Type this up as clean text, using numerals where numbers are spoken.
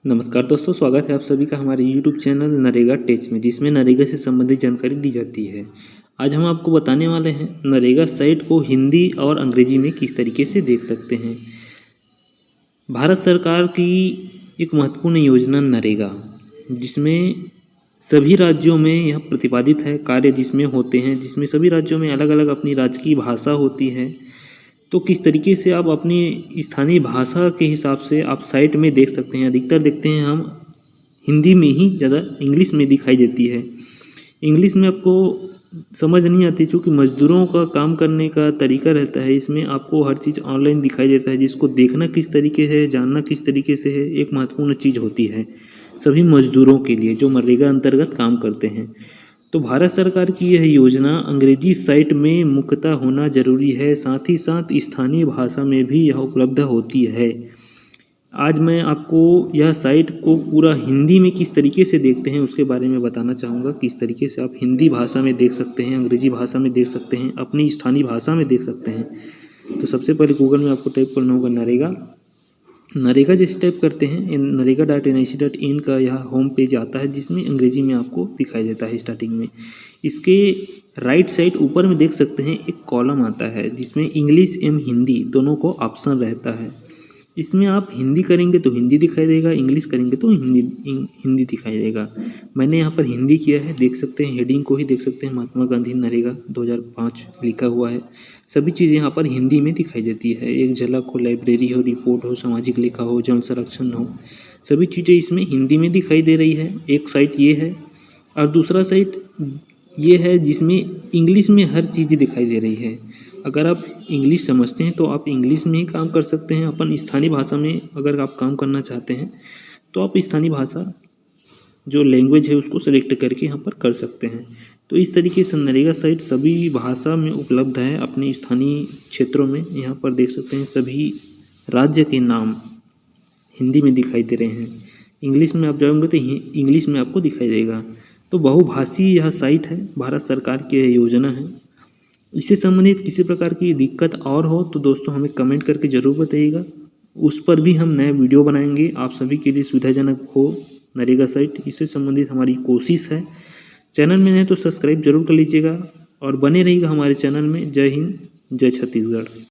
नमस्कार दोस्तों, स्वागत है आप सभी का हमारे YouTube चैनल नरेगा टेच में, जिसमें नरेगा से संबंधित जानकारी दी जाती है। आज हम आपको बताने वाले हैं नरेगा साइट को हिंदी और अंग्रेजी में किस तरीके से देख सकते हैं। भारत सरकार की एक महत्वपूर्ण योजना नरेगा, जिसमें सभी राज्यों में यह प्रतिपादित है, कार्य जिसमें होते हैं, जिसमें सभी राज्यों में अलग अलग अपनी राज्य की भाषा होती है। तो किस तरीके से आप अपनी स्थानीय भाषा के हिसाब से आप साइट में देख सकते हैं। अधिकतर देखते हैं हम हिंदी में ही, ज़्यादा इंग्लिश में दिखाई देती है। इंग्लिश में आपको समझ नहीं आती, चूँकि मज़दूरों का काम करने का तरीका रहता है। इसमें आपको हर चीज़ ऑनलाइन दिखाई देता है, जिसको देखना किस तरीके है, जानना किस तरीके से है, एक महत्वपूर्ण चीज़ होती है सभी मज़दूरों के लिए जो मनरेगा अंतर्गत काम करते हैं। तो भारत सरकार की यह योजना अंग्रेजी साइट में मुख्यतः होना जरूरी है, साथ ही साथ स्थानीय भाषा में भी यह उपलब्ध होती है। आज मैं आपको यह साइट को पूरा हिंदी में किस तरीके से देखते हैं उसके बारे में बताना चाहूँगा। किस तरीके से आप हिंदी भाषा में देख सकते हैं, अंग्रेजी भाषा में देख सकते हैं, अपनी स्थानीय भाषा में देख सकते हैं। तो सबसे पहले गूगल में आपको टाइप करना होगा नरेगा। नरेगा जैसे टाइप करते हैं, narega.nic.in का यह होम पेज आता है, जिसमें अंग्रेजी में आपको दिखाई देता है स्टार्टिंग में। इसके राइट साइड ऊपर में देख सकते हैं एक कॉलम आता है, जिसमें इंग्लिश एवं हिंदी दोनों को ऑप्शन रहता है। इसमें आप हिंदी करेंगे तो हिंदी दिखाई देगा, इंग्लिश करेंगे तो हिंदी दिखाई देगा। मैंने यहाँ पर हिंदी किया है, देख सकते हैं हेडिंग को ही देख सकते हैं, महात्मा गांधी नरेगा 2005 लिखा हुआ है। सभी चीज़ें यहाँ पर हिंदी में दिखाई देती है। एक झलक हो, लाइब्रेरी हो, रिपोर्ट हो, सामाजिक लेखा हो, जल संरक्षण हो, सभी चीज़ें इसमें हिंदी में दिखाई दे रही है। एक साइट ये है और दूसरा साइट ये है जिसमें इंग्लिश में हर चीज़ दिखाई दे रही है। अगर आप इंग्लिश समझते हैं तो आप इंग्लिश में ही काम कर सकते हैं। अपन स्थानीय भाषा में अगर आप काम करना चाहते हैं तो आप स्थानीय भाषा जो लैंग्वेज है उसको सेलेक्ट करके यहाँ पर कर सकते हैं। तो इस तरीके से नरेगा साइट सभी भाषा में उपलब्ध है अपने स्थानीय क्षेत्रों में। यहाँ पर देख सकते हैं सभी राज्य के नाम हिंदी में दिखाई दे रहे हैं। इंग्लिश में आप जाओगे तो इंग्लिश में आपको दिखाई देगा। तो बहुभाषीय यह साइट है, भारत सरकार की यह योजना है। इससे संबंधित किसी प्रकार की दिक्कत और हो तो दोस्तों हमें कमेंट करके ज़रूर बताइएगा, उस पर भी हम नए वीडियो बनाएंगे आप सभी के लिए सुविधाजनक हो नरेगा साइट। इससे संबंधित हमारी कोशिश है। चैनल में नहीं तो सब्सक्राइब जरूर कर लीजिएगा और बने रहिएगा हमारे चैनल में। जय हिंद, जय छत्तीसगढ़।